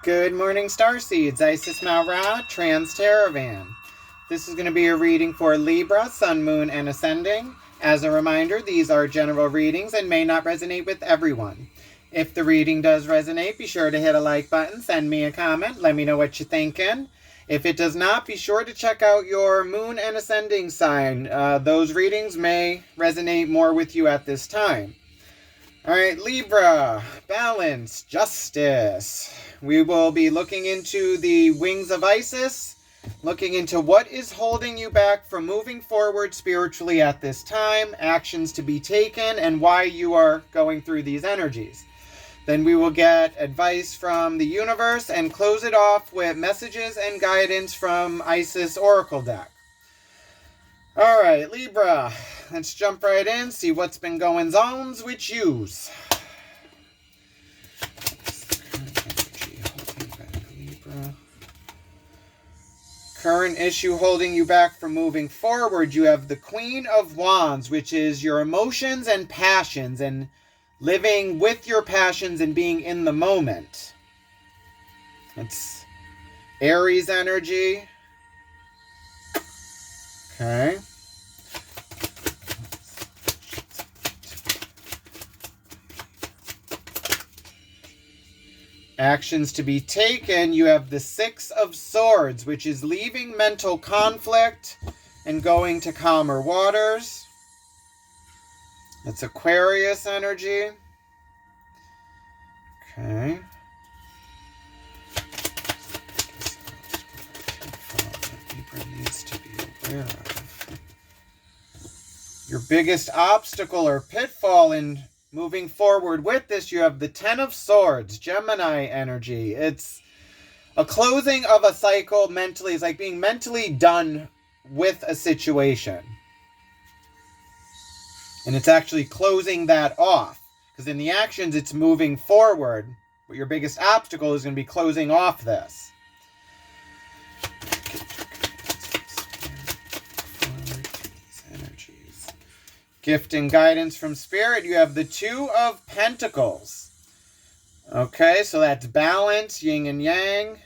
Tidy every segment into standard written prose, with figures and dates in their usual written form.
Good morning, Starseeds. Isis Malra, Trans Teravan. This is going to be a reading for Libra, Sun, Moon, and Ascending. As a reminder, these are general readings and may not resonate with everyone. If the reading does resonate, be sure to hit a like button, send me a comment, let me know what you're thinking. If it does not, be sure to check out your Moon and Ascending sign. Those readings may resonate more with you at this time. All right, Libra, balance, justice. We will be looking into the wings of Isis, looking into what is holding you back from moving forward spiritually at this time, actions to be taken, and why you are going through these energies. Then we will get advice from the universe and close it off with messages and guidance from Isis Oracle deck. All right, Libra, let's jump right in, see what's been going on with yous. Current issue holding you back from moving forward. You have the Queen of Wands, which is your emotions and passions and living with your passions and being in the moment. It's Aries energy. Okay. Actions to be taken. You have the Six of Swords, which is leaving mental conflict and going to calmer waters. That's Aquarius energy. Okay. Your biggest obstacle or pitfall in moving forward with this, you have the Ten of Swords, Gemini energy. It's a closing of a cycle mentally. It's like being mentally done with a situation. And it's actually closing that off. Because in the actions, it's moving forward. But your biggest obstacle is going to be closing off this. Gift and guidance from Spirit. You have the Two of Pentacles. Okay, so that's balance, yin and yang.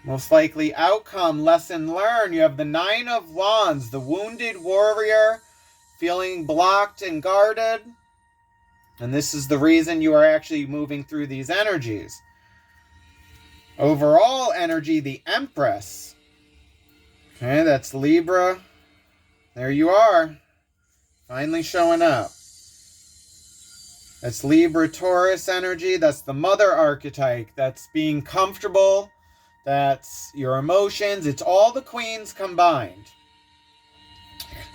Most likely outcome, lesson learned. You have the Nine of Wands, the wounded warrior, feeling blocked and guarded. And this is the reason you are actually moving through these energies. Overall energy, the Empress. Okay, that's Libra. There you are. Finally showing up. That's Libra, Taurus energy. That's the mother archetype. That's being comfortable. That's your emotions. It's all the queens combined.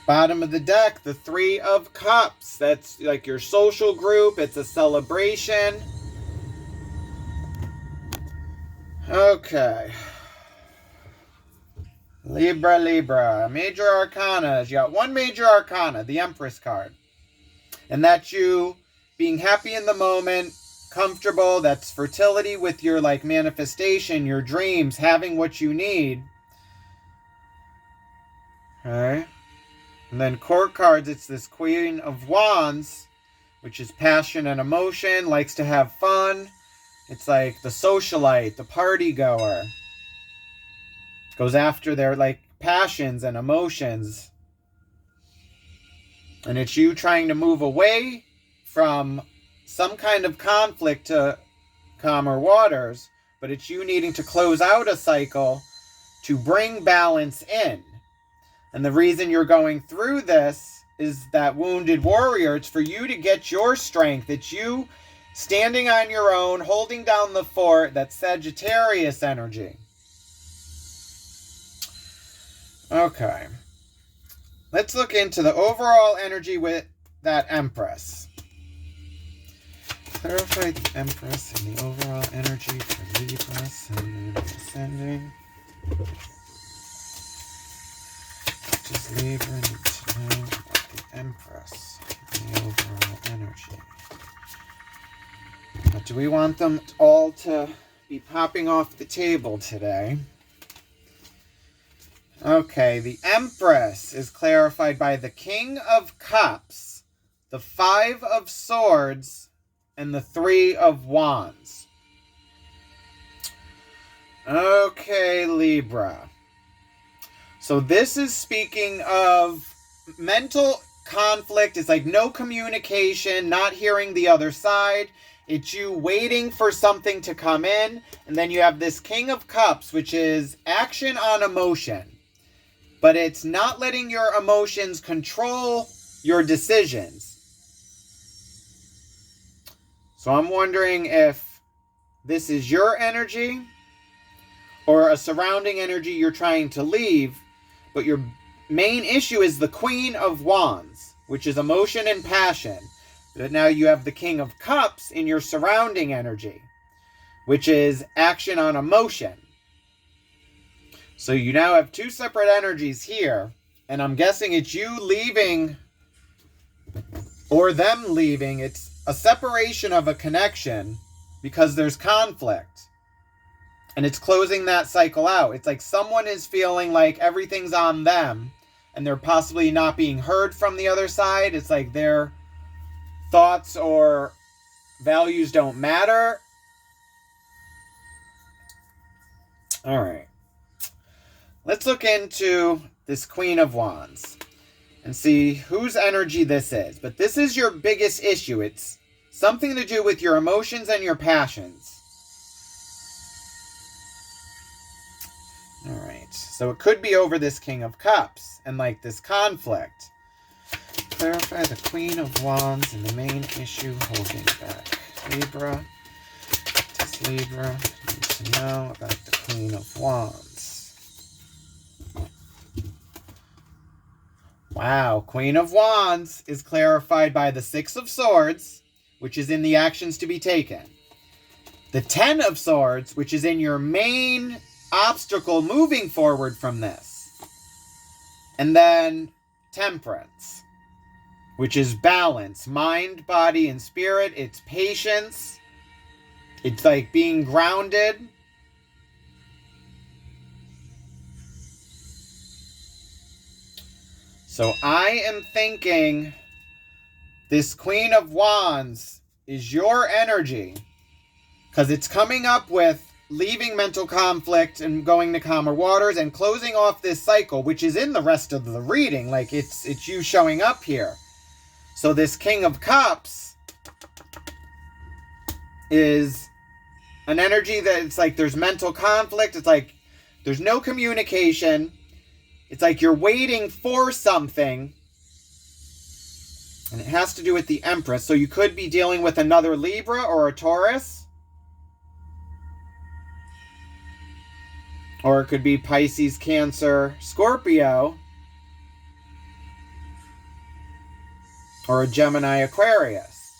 Bottom of the deck, the Three of Cups. That's like your social group. It's a celebration. Okay. Libra. Major arcana. You got one major arcana, the Empress card. And that's you being happy in the moment, comfortable. That's fertility with your manifestation, your dreams, having what you need. Okay. And then court cards, it's this Queen of Wands, which is passion and emotion, likes to have fun. It's like the socialite, the party goer. Goes after their passions and emotions. And it's you trying to move away from some kind of conflict to calmer waters, but it's you needing to close out a cycle to bring balance in. And the reason you're going through this is that wounded warrior. It's for you to get your strength. It's you standing on your own, holding down the fort. That's Sagittarius energy. Okay. Let's look into the overall energy with that Empress. Clarify the Empress and the overall energy for Libra, Sun, Moon, Ascending. Just Libra needs to know about the Empress and the overall energy. But do we want them all to be popping off the table today? Okay, the Empress is clarified by the King of Cups, the Five of Swords, and the Three of Wands. Okay, Libra. So this is speaking of mental conflict. It's like no communication, not hearing the other side. It's you waiting for something to come in. And then you have this King of Cups, which is action on emotion. But it's not letting your emotions control your decisions. So I'm wondering if this is your energy or a surrounding energy you're trying to leave, but your main issue is the Queen of Wands, which is emotion and passion. But now you have the King of Cups in your surrounding energy, which is action on emotion. So you now have two separate energies here, and I'm guessing it's you leaving or them leaving. It's a separation of a connection because there's conflict. And it's closing that cycle out. It's like someone is feeling like everything's on them and they're possibly not being heard from the other side. It's like their thoughts or values don't matter. All right. Let's look into this Queen of Wands and see whose energy this is. But this is your biggest issue. It's something to do with your emotions and your passions. All right. So it could be over this King of Cups and like this conflict. Clarify the Queen of Wands and the main issue holding back. Libra. What does Libra need to know about the Queen of Wands? Wow, Queen of Wands is clarified by the Six of Swords, which is in the actions to be taken. The Ten of Swords, which is in your main obstacle moving forward from this. And then Temperance, which is balance, mind, body, and spirit. It's patience. It's like being grounded. So I am thinking this Queen of Wands is your energy because it's coming up with leaving mental conflict and going to calmer waters and closing off this cycle, which is in the rest of the reading. Like it's you showing up here. So this King of Cups is an energy that it's like there's mental conflict. It's like there's no communication. It's like you're waiting for something. And it has to do with the Empress. So you could be dealing with another Libra or a Taurus. Or it could be Pisces, Cancer, Scorpio. Or a Gemini, Aquarius.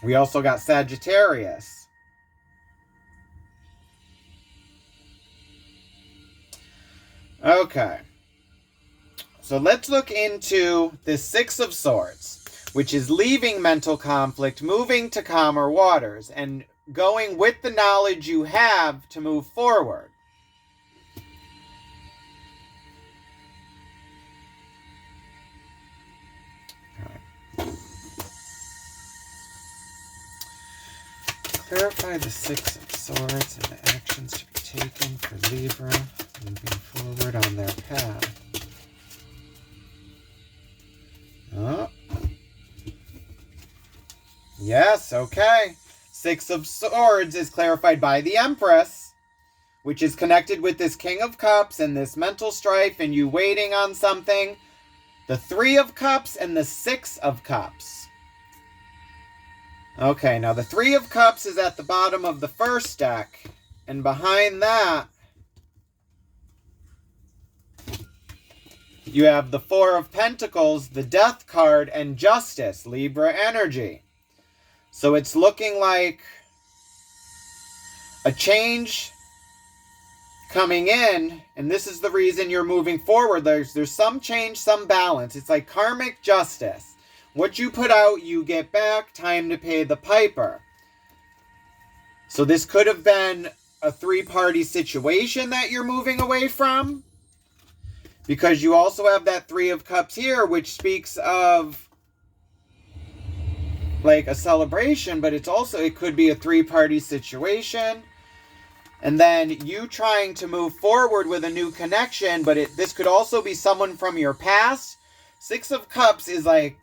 We also got Sagittarius. Okay. So let's look into the Six of Swords, which is leaving mental conflict, moving to calmer waters, and going with the knowledge you have to move forward. Clarify the Six of Swords and the actions to be taken for Libra moving forward on their path. Oh. Yes, okay. Six of Swords is clarified by the Empress, which is connected with this King of Cups and this mental strife and you waiting on something. The Three of Cups and the Six of Cups. Okay, now the Three of Cups is at the bottom of the first deck. And behind that, you have the Four of Pentacles, the Death card, and Justice, Libra energy. So it's looking like a change coming in, and this is the reason you're moving forward. There's some change, some balance. It's like karmic justice. What you put out, you get back. Time to pay the piper. So this could have been a three-party situation that you're moving away from. Because you also have that Three of Cups here, which speaks of like a celebration, but it could be a three-party situation. And then you trying to move forward with a new connection, but this could also be someone from your past. Six of Cups is like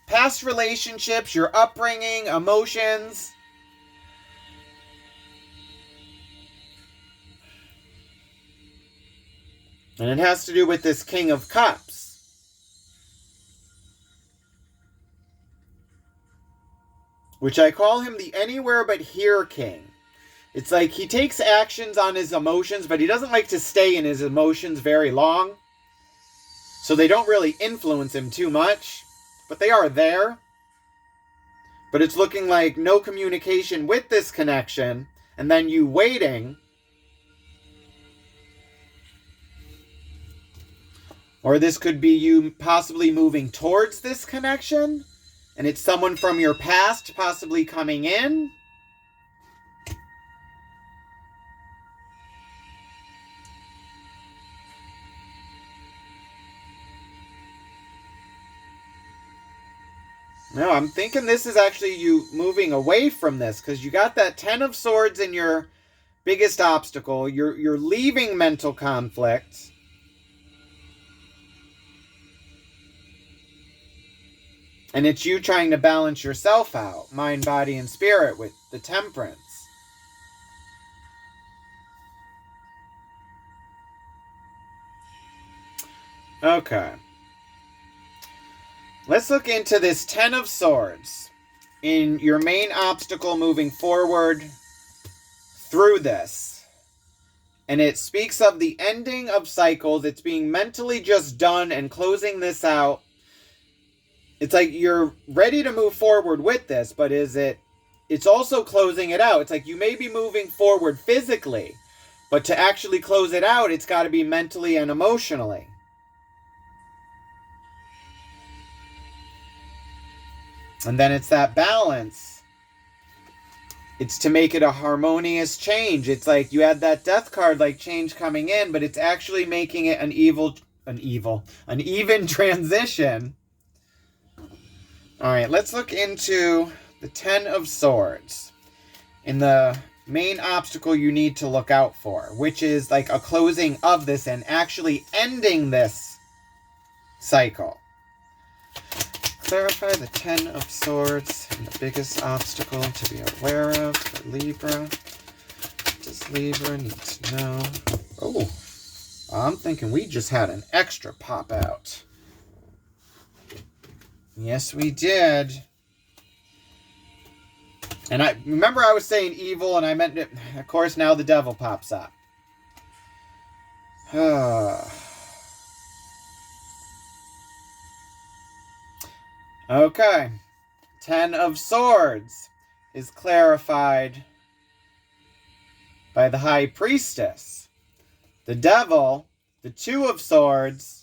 past relationships, your upbringing, emotions. And it has to do with this King of Cups. Which I call him the anywhere but here king. It's like he takes actions on his emotions, but he doesn't like to stay in his emotions very long. So they don't really influence him too much. But they are there. But it's looking like no communication with this connection. And then you waiting. Or this could be you possibly moving towards this connection. And it's someone from your past possibly coming in. No, I'm thinking this is actually you moving away from this. Because you got that Ten of Swords in your biggest obstacle. You're leaving mental conflict. And it's you trying to balance yourself out, mind, body, and spirit with the Temperance. Okay. Let's look into this Ten of Swords in your main obstacle moving forward through this. And it speaks of the ending of cycles. It's being mentally just done and closing this out. It's like you're ready to move forward with this, but it's also closing it out. It's like you may be moving forward physically, but to actually close it out, it's got to be mentally and emotionally. And then it's that balance. It's to make it a harmonious change. It's like you had that Death card, like change coming in, but it's actually making it an even transition. All right, let's look into the Ten of Swords in the main obstacle you need to look out for, which is like a closing of this and actually ending this cycle. Clarify the Ten of Swords and the biggest obstacle to be aware of for Libra. What does Libra need to know? Oh, I'm thinking we just had an extra pop out. Yes, we did. And I was saying evil, and I meant it. Of course, now the devil pops up. Okay. Ten of Swords is clarified by the High Priestess. The devil, the Two of Swords,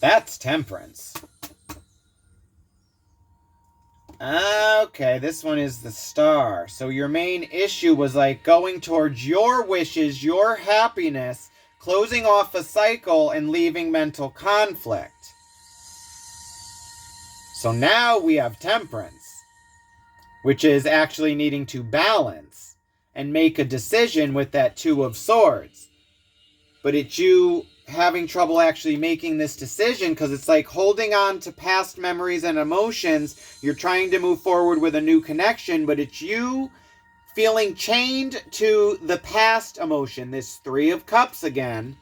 that's Temperance. Okay, this one is the Star. So your main issue was like going towards your wishes, your happiness, closing off a cycle and leaving mental conflict. So now we have Temperance, which is actually needing to balance and make a decision with that Two of Swords. But it's you having trouble actually making this decision because it's like holding on to past memories and emotions. You're trying to move forward with a new connection, but it's you feeling chained to the past emotion. This Three of Cups again.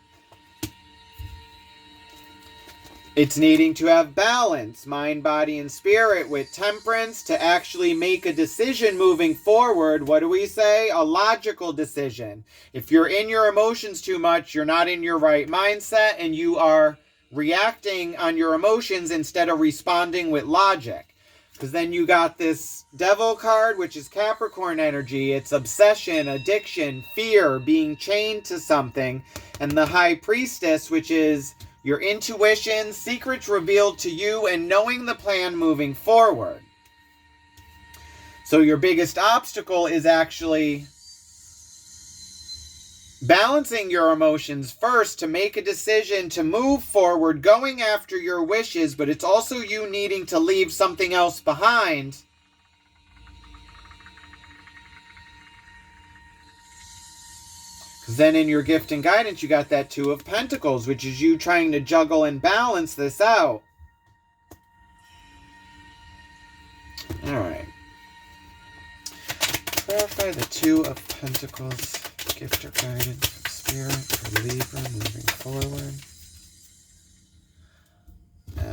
It's needing to have balance, mind, body, and spirit with Temperance to actually make a decision moving forward. What do we say? A logical decision. If you're in your emotions too much, you're not in your right mindset and you are reacting on your emotions instead of responding with logic. Because then you got this Devil card, which is Capricorn energy. It's obsession, addiction, fear, being chained to something. And the High Priestess, which is your intuition, secrets revealed to you, and knowing the plan moving forward. So your biggest obstacle is actually balancing your emotions first to make a decision to move forward, going after your wishes, but it's also you needing to leave something else behind. Because then in your gift and guidance, you got that Two of Pentacles, which is you trying to juggle and balance this out. All right. Clarify the Two of Pentacles, gift or guidance from Spirit for Libra moving forward.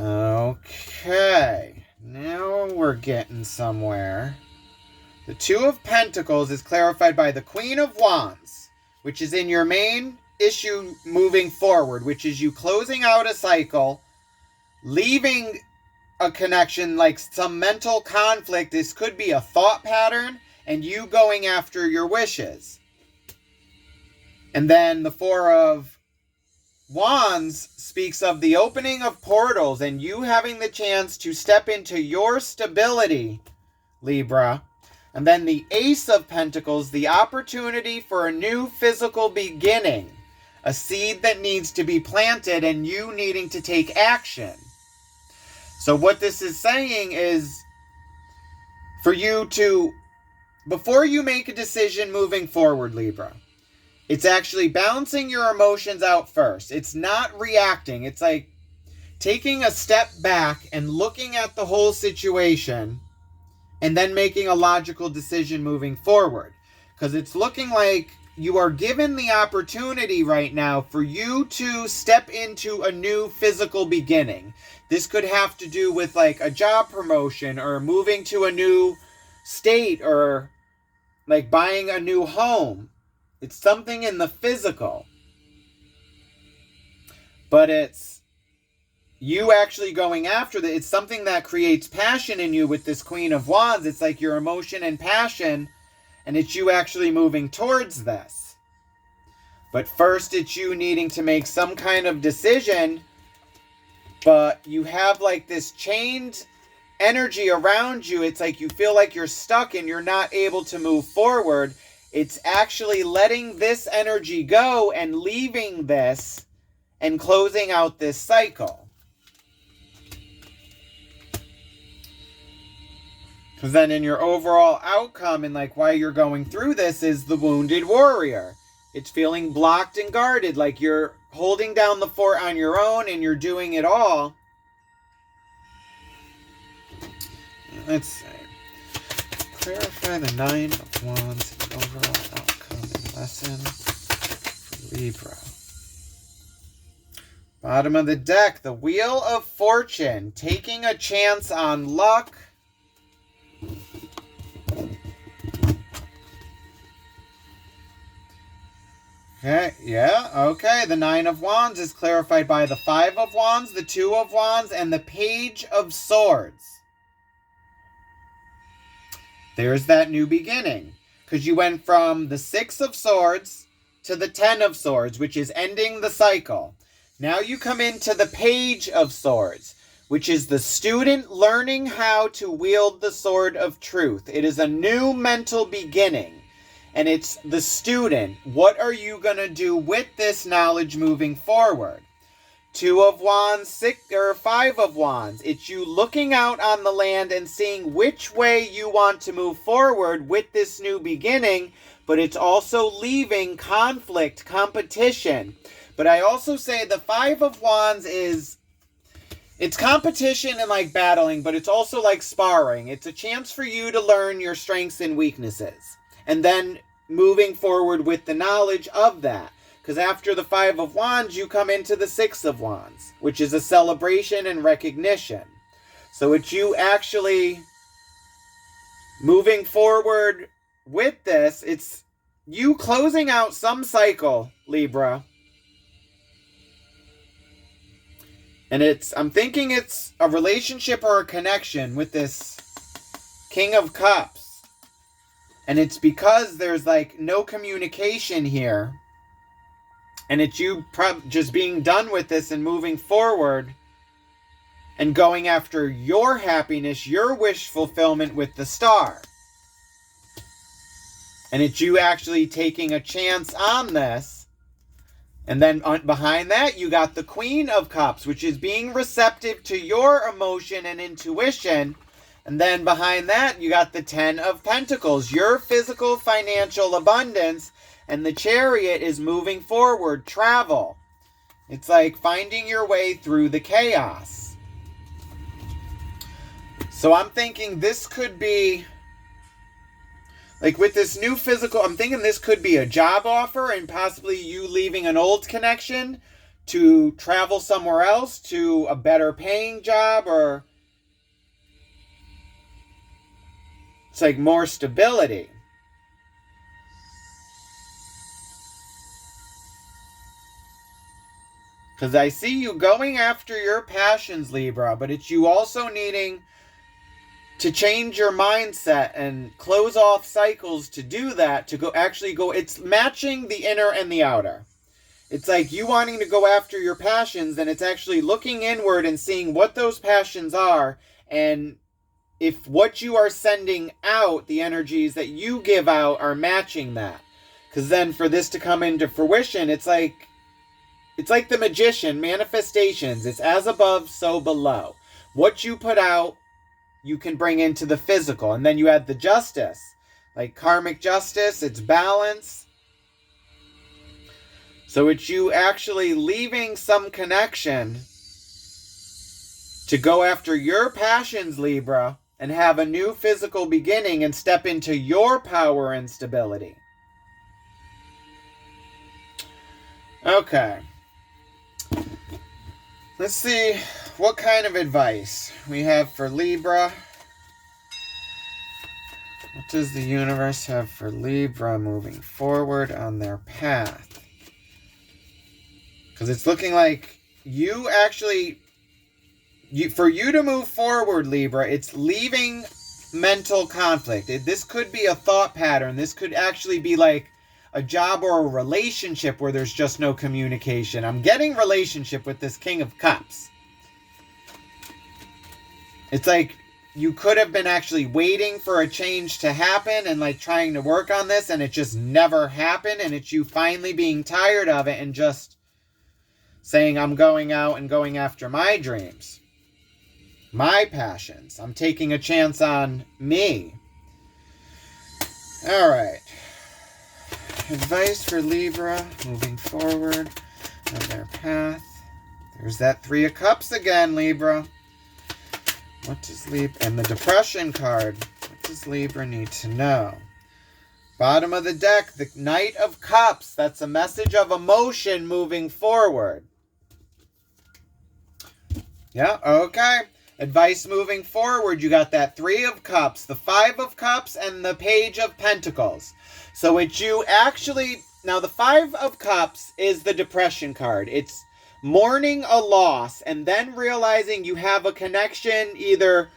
Okay. Now we're getting somewhere. The Two of Pentacles is clarified by the Queen of Wands, which is in your main issue moving forward, which is you closing out a cycle, leaving a connection like some mental conflict. This could be a thought pattern and you going after your wishes. And then the Four of Wands speaks of the opening of portals and you having the chance to step into your stability, Libra. And then the Ace of Pentacles, the opportunity for a new physical beginning, a seed that needs to be planted and you needing to take action. So what this is saying is for you to, before you make a decision moving forward, Libra, it's actually balancing your emotions out first. It's not reacting. It's like taking a step back and looking at the whole situation and then making a logical decision moving forward. Because it's looking like you are given the opportunity right now for you to step into a new physical beginning. This could have to do with like a job promotion or moving to a new state or like buying a new home. It's something in the physical. But it's you actually going after that. It's something that creates passion in you with this Queen of Wands. It's like your emotion and passion, and it's you actually moving towards this. But first, it's you needing to make some kind of decision, but you have like this chained energy around you. It's like you feel like you're stuck and you're not able to move forward. It's actually letting this energy go and leaving this and closing out this cycle. Because then in your overall outcome and like why you're going through this is the Wounded Warrior. It's feeling blocked and guarded, like you're holding down the fort on your own and you're doing it all. Let's see. Clarify the Nine of Wands and overall outcome and lesson for Libra. Bottom of the deck, the Wheel of Fortune. Taking a chance on luck. Okay, yeah, okay. The Nine of Wands is clarified by the Five of Wands, the Two of Wands, and the Page of Swords. There's that new beginning. Because you went from the Six of Swords to the Ten of Swords, which is ending the cycle. Now you come into the Page of Swords, which is the student learning how to wield the sword of truth. It is a new mental beginning. And it's the student. What are you going to do with this knowledge moving forward? Two of Wands, Five of Wands. It's you looking out on the land and seeing which way you want to move forward with this new beginning. But it's also leaving conflict, competition. But I also say the Five of Wands is, it's competition and like battling, but it's also like sparring. It's a chance for you to learn your strengths and weaknesses. And then moving forward with the knowledge of that. Because after the Five of Wands, you come into the Six of Wands, which is a celebration and recognition. So it's you actually moving forward with this. It's you closing out some cycle, Libra. And I'm thinking it's a relationship or a connection with this King of Cups. And it's because there's like no communication here. And it's you just being done with this and moving forward and going after your happiness, your wish fulfillment with the Star. And it's you actually taking a chance on this And then behind that, you got the Queen of Cups, which is being receptive to your emotion and intuition. And then behind that, you got the Ten of Pentacles, your physical financial abundance. And the Chariot is moving forward, travel. It's like finding your way through the chaos. So I'm thinking this could be, like with this new physical, I'm thinking this could be a job offer and possibly you leaving an old connection to travel somewhere else to a better paying job, or it's like more stability. Because I see you going after your passions, Libra, but it's you also needing to change your mindset and close off cycles to do that, to go, it's matching the inner and the outer. It's like you wanting to go after your passions, and it's actually looking inward and seeing what those passions are, and if what you are sending out, the energies that you give out, are matching that. Because then for this to come into fruition, it's like the magician, manifestations. It's as above, so below. What you put out, you can bring into the physical. And then you add the justice, like karmic justice, it's balance. So it's you actually leaving some connection to go after your passions, Libra, and have a new physical beginning and step into your power and stability. Okay. Let's see what kind of advice we have for Libra. What does the universe have for Libra moving forward on their path? Because it's looking like you actually, for you to move forward, Libra, it's leaving mental conflict. This could be a thought pattern. This could actually be like a job or a relationship where there's just no communication. I'm getting relationship with this King of Cups. It's like you could have been actually waiting for a change to happen and like trying to work on this, and it just never happened, and it's you finally being tired of it and just saying, I'm going out and going after my dreams, my passions. I'm taking a chance on me. All right. Advice for Libra moving forward on their path. There's that Three of Cups again, Libra. What does Libra... And the Depression card. What does Libra need to know? Bottom of the deck, the Knight of Cups. That's a message of emotion moving forward. Yeah, okay. Advice moving forward. You got that Three of Cups, the Five of Cups, and the Page of Pentacles. So it's you actually... Now, the Five of Cups is the Depression card. It's mourning a loss and then realizing you have a connection, either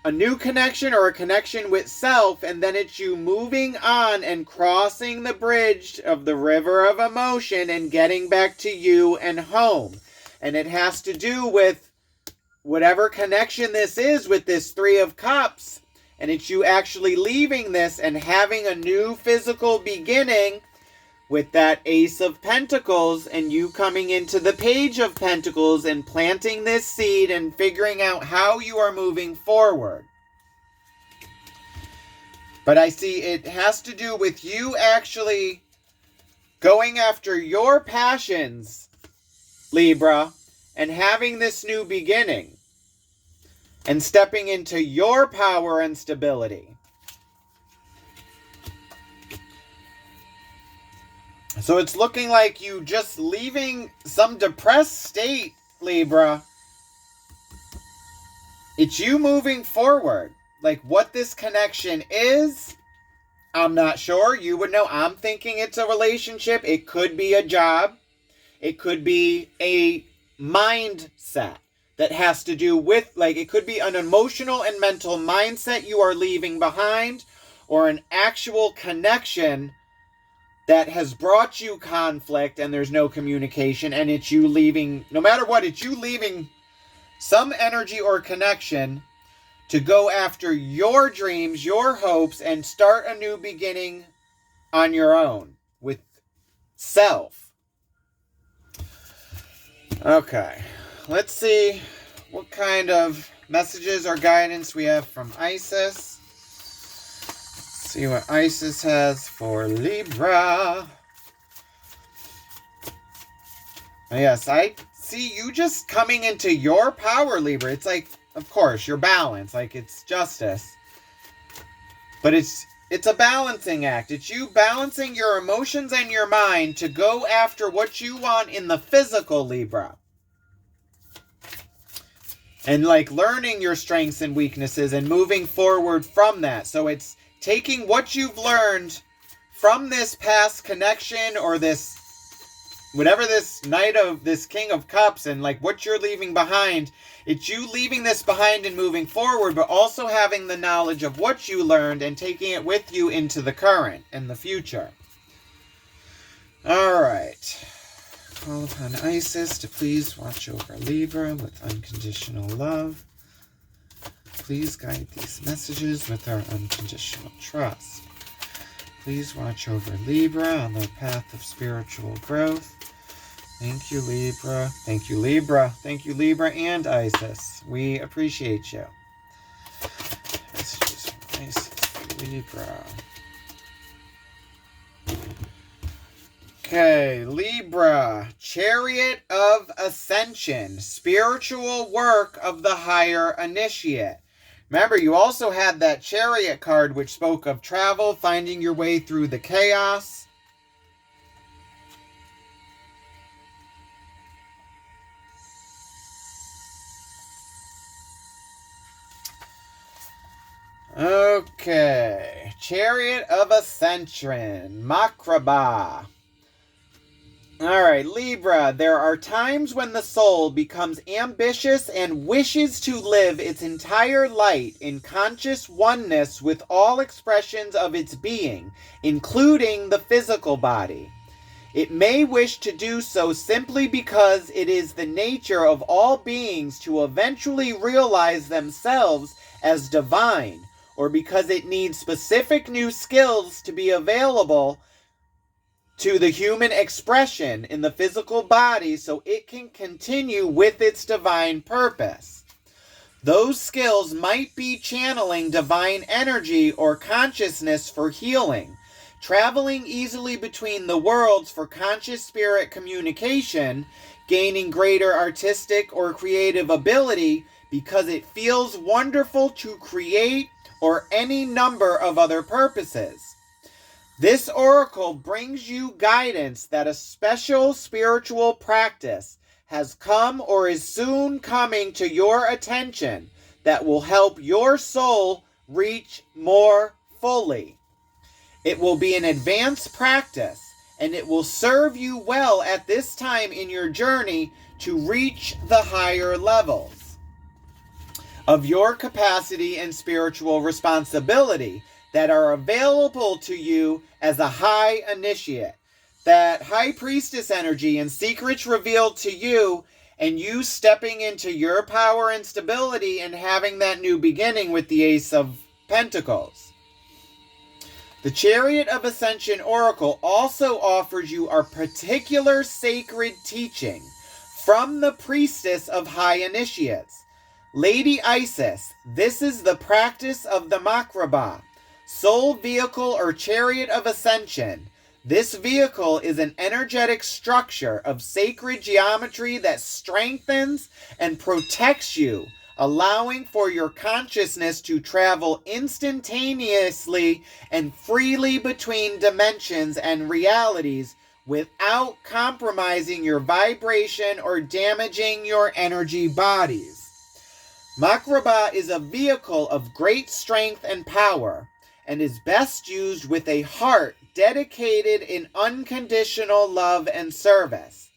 a new connection or a connection with self, and then it's you moving on and crossing the bridge of the river of emotion and getting back to you and home. And it has to do with whatever connection this is with this Three of Cups. And it's you actually leaving this and having a new physical beginning with that Ace of Pentacles, and you coming into the Page of Pentacles and planting this seed and figuring out how you are moving forward. But I see it has to do with you actually going after your passions, Libra, and having this new beginning. And stepping into your power and stability. So it's looking like you just leaving some depressed state, Libra. It's you moving forward. Like what this connection is, I'm not sure. You would know. I'm thinking it's a relationship. It could be a job. It could be a mindset. That has to do with, like, it could be an emotional and mental mindset you are leaving behind, or an actual connection that has brought you conflict and there's no communication, and it's you leaving, no matter what, it's you leaving some energy or connection to go after your dreams, your hopes, and start a new beginning on your own with self. Okay, let's see what kind of messages or guidance we have from Isis. Let's see what Isis has for Libra. Yes, I see you just coming into your power, Libra. It's like, of course, your balance, like it's justice. But it's a balancing act. It's you balancing your emotions and your mind to go after what you want in the physical, Libra. And like learning your strengths and weaknesses and moving forward from that. So it's taking what you've learned from this past connection or this, whatever this Knight of, this King of Cups, and like what you're leaving behind. It's you leaving this behind and moving forward, but also having the knowledge of what you learned and taking it with you into the current and the future. All right. Call upon Isis to please watch over Libra with unconditional love. Please guide these messages with our unconditional trust. Please watch over Libra on their path of spiritual growth. Thank you, Libra. Thank you, Libra. Thank you, Libra and Isis. We appreciate you. Messages from Isis for Libra. Okay, Libra, Chariot of Ascension, spiritual work of the higher initiate. Remember, you also had that Chariot card which spoke of travel, finding your way through the chaos. Okay, Chariot of Ascension, Makraba. Alright, Libra, there are times when the soul becomes ambitious and wishes to live its entire light in conscious oneness with all expressions of its being, including the physical body. It may wish to do so simply because it is the nature of all beings to eventually realize themselves as divine, or because it needs specific new skills to be available to the human expression in the physical body so it can continue with its divine purpose. Those skills might be channeling divine energy or consciousness for healing, traveling easily between the worlds for conscious spirit communication, gaining greater artistic or creative ability because it feels wonderful to create, or any number of other purposes. This oracle brings you guidance that a special spiritual practice has come or is soon coming to your attention that will help your soul reach more fully. It will be an advanced practice, and it will serve you well at this time in your journey to reach the higher levels of your capacity and spiritual responsibility that are available to you as a high initiate. That high priestess energy and secrets revealed to you, and you stepping into your power and stability and having that new beginning with the Ace of Pentacles. The Chariot of Ascension Oracle also offers you a particular sacred teaching from the priestess of high initiates, Lady Isis. This is the practice of the Makraba, soul vehicle or chariot of ascension. This vehicle is an energetic structure of sacred geometry that strengthens and protects you, allowing for your consciousness to travel instantaneously and freely between dimensions and realities without compromising your vibration or damaging your energy bodies. Makraba is a vehicle of great strength and power, and is best used with a heart dedicated in unconditional love and service.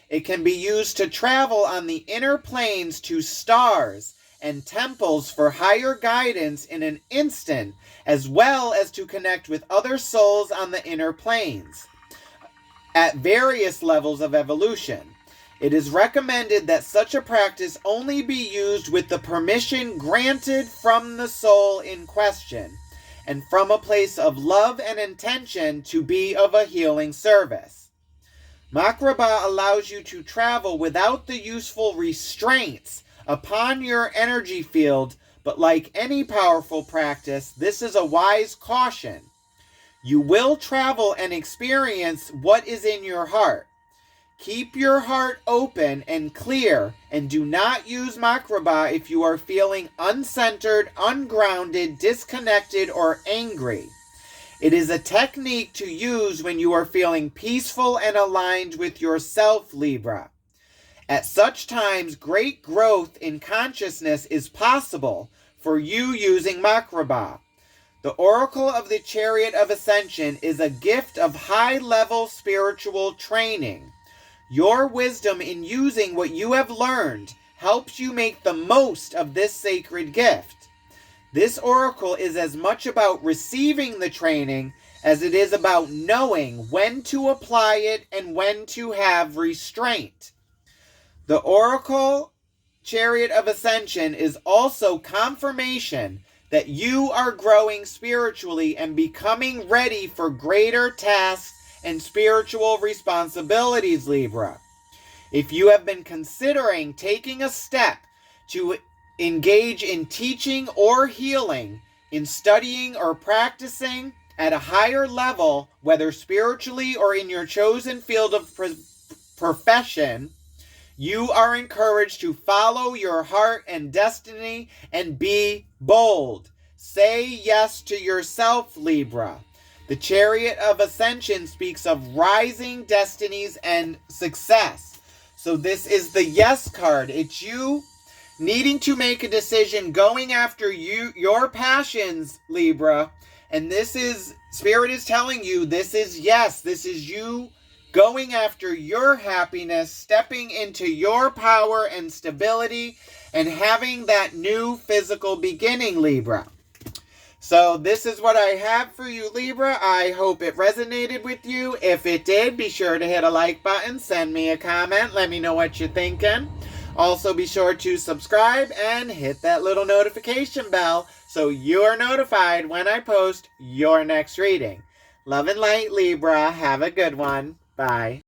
It can be used to travel on the inner planes to stars and temples for higher guidance in an instant, as well as to connect with other souls on the inner planes at various levels of evolution. It is recommended that such a practice only be used with the permission granted from the soul in question, and from a place of love and intention to be of a healing service. Makraba allows you to travel without the useful restraints upon your energy field, but like any powerful practice, this is a wise caution. You will travel and experience what is in your heart. Keep your heart open and clear, and do not use Makraba if you are feeling uncentered, ungrounded, disconnected, or angry. It is a technique to use when you are feeling peaceful and aligned with yourself, Libra. At such times, great growth in consciousness is possible for you using Makraba. The Oracle of the Chariot of Ascension is a gift of high-level spiritual training. Your wisdom in using what you have learned helps you make the most of this sacred gift. This oracle is as much about receiving the training as it is about knowing when to apply it and when to have restraint. The Oracle Chariot of Ascension is also confirmation that you are growing spiritually and becoming ready for greater tasks and spiritual responsibilities, Libra. If you have been considering taking a step to engage in teaching or healing, in studying or practicing at a higher level, whether spiritually or in your chosen field of profession, you are encouraged to follow your heart and destiny and be bold. Say yes to yourself, Libra. The Chariot of Ascension speaks of rising destinies and success. So this is the yes card. It's you needing to make a decision, going after your passions, Libra. And this is, Spirit is telling you, this is yes. This is you going after your happiness, stepping into your power and stability, and having that new physical beginning, Libra. So this is what I have for you, Libra. I hope it resonated with you. If it did, be sure to hit a like button, send me a comment, let me know what you're thinking. Also, be sure to subscribe and hit that little notification bell so you're notified when I post your next reading. Love and light, Libra. Have a good one. Bye.